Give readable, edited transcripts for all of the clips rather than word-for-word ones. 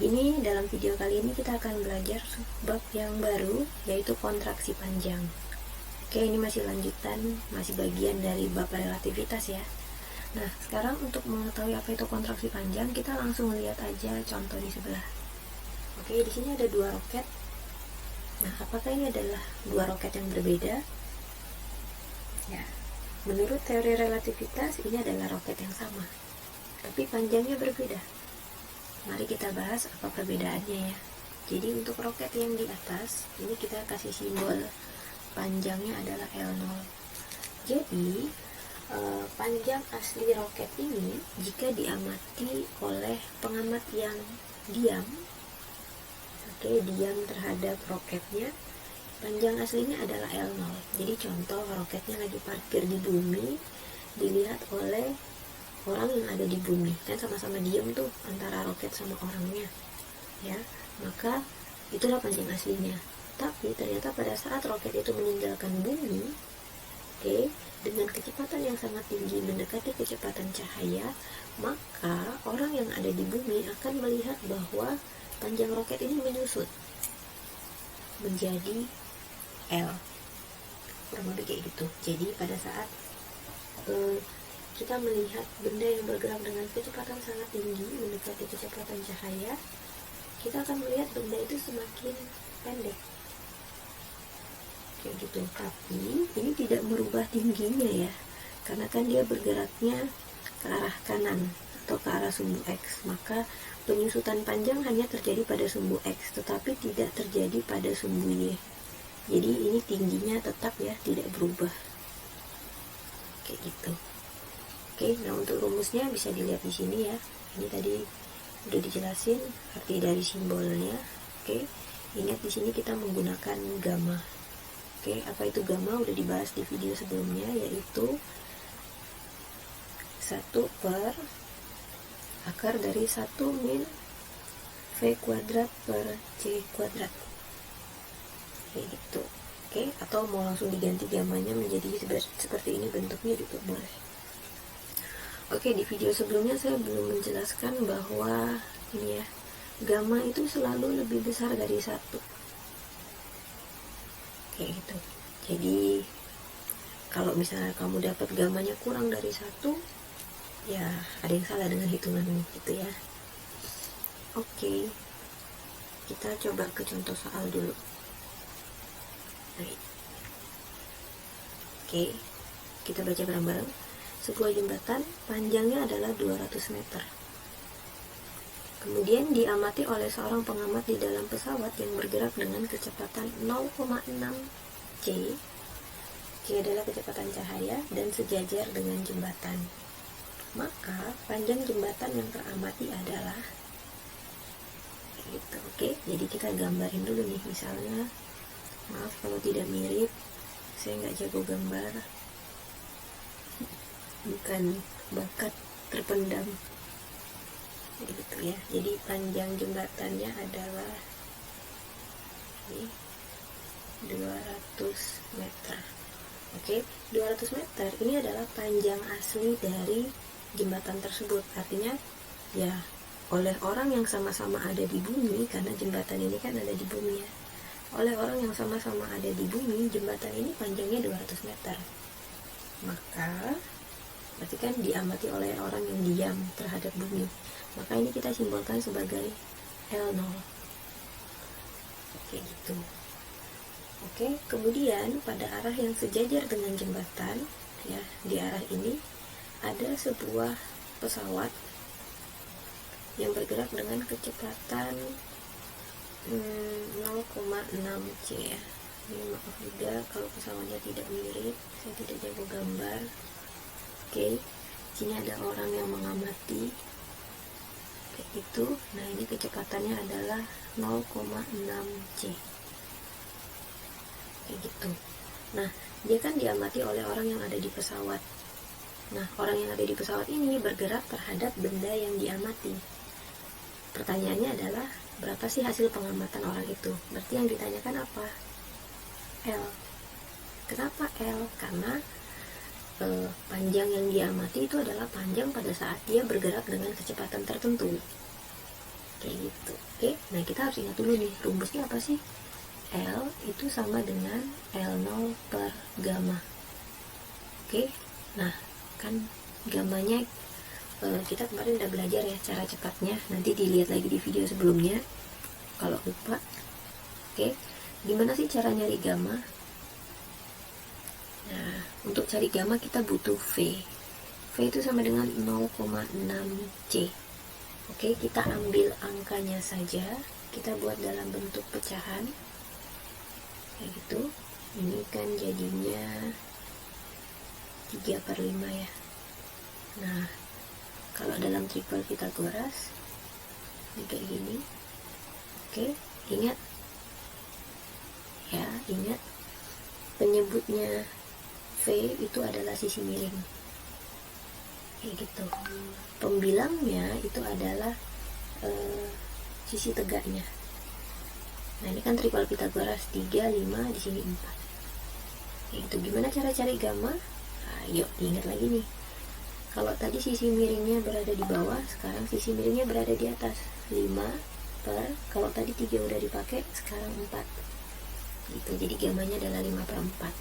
Ini dalam video kali ini kita akan belajar bab yang baru, yaitu kontraksi panjang. Oke, ini masih lanjutan, masih bagian dari bab relativitas ya. Nah, sekarang untuk mengetahui apa itu kontraksi panjang, kita langsung lihat aja contoh di sebelah. Oke, di sini ada dua roket. Nah, apakah ini adalah dua roket yang berbeda? Ya, menurut teori relativitas ini adalah roket yang sama, tapi panjangnya berbeda. Mari kita bahas apa perbedaannya ya. Jadi untuk roket yang di atas, ini kita kasih simbol panjangnya adalah L0. Jadi panjang asli roket ini jika diamati oleh pengamat yang diam, diam terhadap roketnya, panjang aslinya adalah L0. Jadi contoh roketnya lagi parkir di bumi, dilihat oleh orang yang ada di bumi, kan sama-sama diam tuh antara roket sama orangnya ya, maka itulah panjang aslinya. Tapi ternyata pada saat roket itu meninggalkan bumi, dengan kecepatan yang sangat tinggi mendekati kecepatan cahaya, maka orang yang ada di bumi akan melihat bahwa panjang roket ini menyusut menjadi L, kurang lebih kayak gitu. Jadi pada saat kita melihat benda yang bergerak dengan kecepatan sangat tinggi mendekati kecepatan cahaya, kita akan melihat benda itu semakin pendek kayak gitu. Tapi ini tidak merubah tingginya ya, karena kan dia bergeraknya ke arah kanan atau ke arah sumbu X, maka penyusutan panjang hanya terjadi pada sumbu X tetapi tidak terjadi pada sumbu Y. Jadi ini tingginya tetap ya, tidak berubah kayak gitu. Oke, nah untuk rumusnya bisa dilihat di sini ya. Ini tadi udah dijelasin arti dari simbolnya. Oke, ingat di sini kita menggunakan gamma. Oke, apa itu gamma udah dibahas di video sebelumnya, yaitu 1 per akar dari 1 min V kuadrat per C kuadrat kayak gitu. Oke, atau mau langsung diganti gammanya menjadi seperti ini bentuknya juga boleh. Oke, di video sebelumnya saya belum menjelaskan bahwa ini ya, gamma itu selalu lebih besar dari 1 kayak gitu. Jadi kalau misalnya kamu dapat gammanya kurang dari 1, ya ada yang salah dengan hitunganmu gitu ya. Oke, kita coba ke contoh soal dulu. Oke, kita baca bareng-barang. Sebuah jembatan panjangnya adalah 200 meter. Kemudian diamati oleh seorang pengamat di dalam pesawat yang bergerak dengan kecepatan 0,6 C. C adalah kecepatan cahaya dan sejajar dengan jembatan. Maka panjang jembatan yang teramati adalah gitu. Oke, jadi kita gambarin dulu nih. Misalnya, maaf kalau tidak mirip, saya nggak jago gambar, bukan bakat terpendam gitu ya. Jadi panjang jembatannya adalah ini 200 meter. Oke, 200 meter ini adalah panjang asli dari jembatan tersebut. Artinya ya, oleh orang yang sama-sama ada di bumi, karena jembatan ini kan ada di bumi ya, oleh orang yang sama-sama ada di bumi, jembatan ini panjangnya 200 meter. Maka berarti kan diamati oleh orang yang diam terhadap bumi, maka ini kita simbolkan sebagai L0 kayak gitu. Oke, kemudian pada arah yang sejajar dengan jembatan ya, di arah ini ada sebuah pesawat yang bergerak dengan kecepatan 0,6 C ya. Ini maaf juga kalau pesawatnya tidak mirip, saya tidak jago gambar. Oke, sini ada orang yang mengamati kayak gitu. Nah, ini kecepatannya adalah 0,6 C kayak gitu. Nah, dia kan diamati oleh orang yang ada di pesawat. Nah, orang yang ada di pesawat ini bergerak terhadap benda yang diamati. Pertanyaannya adalah, berapa sih hasil pengamatan orang itu? Berarti yang ditanyakan apa? L. Kenapa L? Karena panjang yang diamati itu adalah panjang pada saat dia bergerak dengan kecepatan tertentu kayak gitu. Oke, nah kita harus ingat dulu nih, rumusnya apa sih? L itu sama dengan L0 per gamma. Oke, nah kan gammanya kita kemarin udah belajar ya cara cepatnya, nanti dilihat lagi di video sebelumnya kalau lupa. Oke, gimana sih cara nyari gamma? Nah, untuk cari gamma kita butuh V. V itu sama dengan 0,6C. Oke, kita ambil angkanya saja, kita buat dalam bentuk pecahan kayak gitu. Ini kan jadinya 3/5 ya. Nah, kalau dalam triple Pythagoras ini kayak gini. Oke, ingat ya, ingat penyebutnya V itu adalah sisi miring kayak gitu. Pembilangnya itu adalah sisi tegaknya. Nah, ini kan triple Pythagoras 3, 5, di sini 4. Itu gimana cara cari gamma? Nah, yuk ingat lagi nih. Kalau tadi sisi miringnya berada di bawah, sekarang sisi miringnya berada di atas. 5 per, kalau tadi 3 udah dipakai, sekarang 4. Gitu, jadi gammanya adalah 5/4.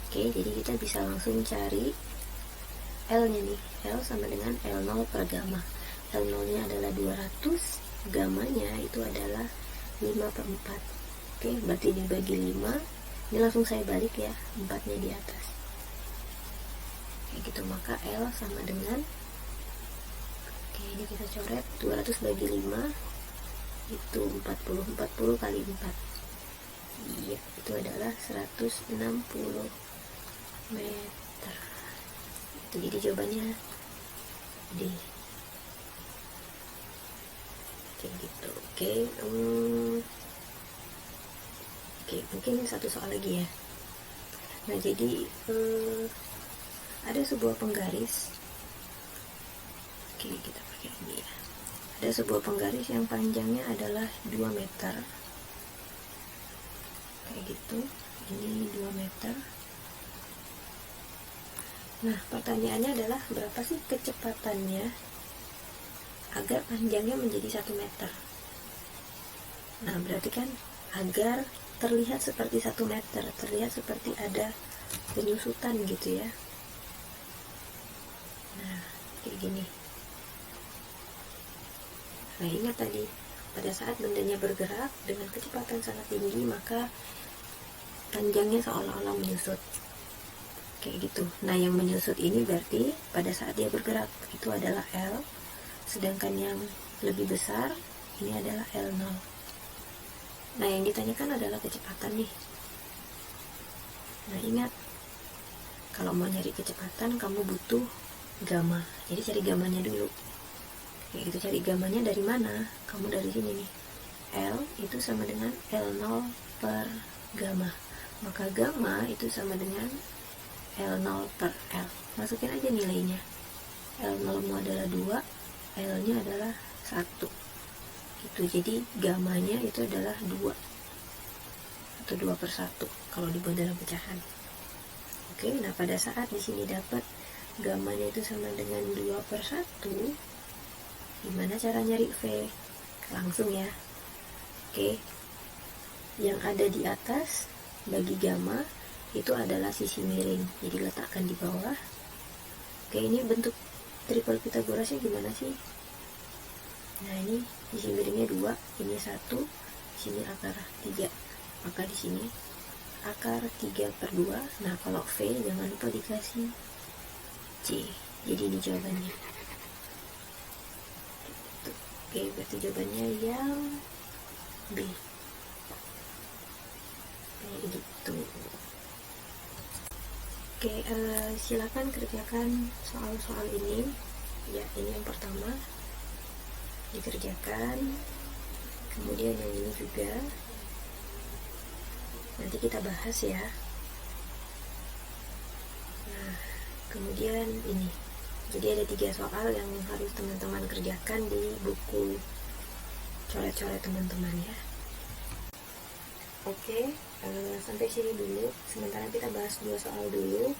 Oke, jadi kita bisa langsung cari L-nya nih. L sama dengan L0 per gamma. L0-nya adalah 200, gammanya itu adalah 5/4. Oke, berarti dibagi 5. Ini langsung saya balik ya, 4-nya di atas. Kayak gitu, maka L sama dengan, oke ini kita coret, 200 bagi 5 itu 40. 40 kali 4. Iya, itu adalah 160 meter. Itu jadi jawabannya D. Kayak gitu. Oke, mungkin satu soal lagi ya. Nah, jadi ada sebuah penggaris. Oke, kita pakai ini ya. Ada sebuah penggaris yang panjangnya adalah 2 meter. Kayak gitu. Ini 2 meter. Nah, pertanyaannya adalah berapa sih kecepatannya agar panjangnya menjadi 1 meter. Nah, berarti kan agar terlihat seperti 1 meter, terlihat seperti ada penyusutan gitu ya. Nah, kayak gini. Nah, ingat tadi, pada saat bendanya bergerak dengan kecepatan sangat tinggi, maka panjangnya seolah-olah menyusut. Kayak gitu. Nah, yang menyusut ini berarti pada saat dia bergerak itu adalah L, sedangkan yang lebih besar ini adalah L0. Nah, yang ditanyakan adalah kecepatan nih. Nah, ingat, kalau mau nyari kecepatan kamu butuh gamma. Jadi cari gammanya dulu. Kayak gitu, cari gammanya dari mana? Kamu dari sini nih. L itu sama dengan L0 per gamma. Maka gamma itu sama dengan L0 per L. Masukin aja nilainya. L0 adalah 2, L-nya adalah 1. Itu, jadi gammanya itu adalah 2 atau 2/1 kalau dibuat dalam pecahan. Oke, nah pada saat di sini dapat gammanya itu sama dengan 2/1, gimana cara nyari V? Langsung ya. Oke, yang ada di atas bagi gamma itu adalah sisi miring, jadi letakkan di bawah. Oke, ini bentuk triple Pythagorasnya gimana sih? Nah, ini sisi miringnya 2, ini 1, di sini akar 3. Maka di sini akar 3/2. Nah, kalau V jangan lupa dikasih C. Jadi ini jawabannya. Oke, berarti jawabannya yang B. Kayak gitu. Oke, silakan kerjakan soal-soal ini. Ya, ini yang pertama dikerjakan, kemudian yang ini juga nanti kita bahas ya. Nah, kemudian ini, jadi ada 3 soal yang harus teman-teman kerjakan di buku coret-coret teman-teman ya. Oke, sampai sini dulu. Sementara kita bahas 2 soal dulu.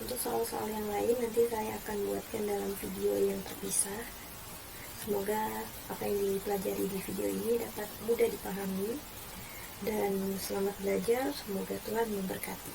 Untuk soal-soal yang lain nanti saya akan buatkan dalam video yang terpisah. Semoga apa yang dipelajari di video ini dapat mudah dipahami, dan selamat belajar. Semoga Tuhan memberkati.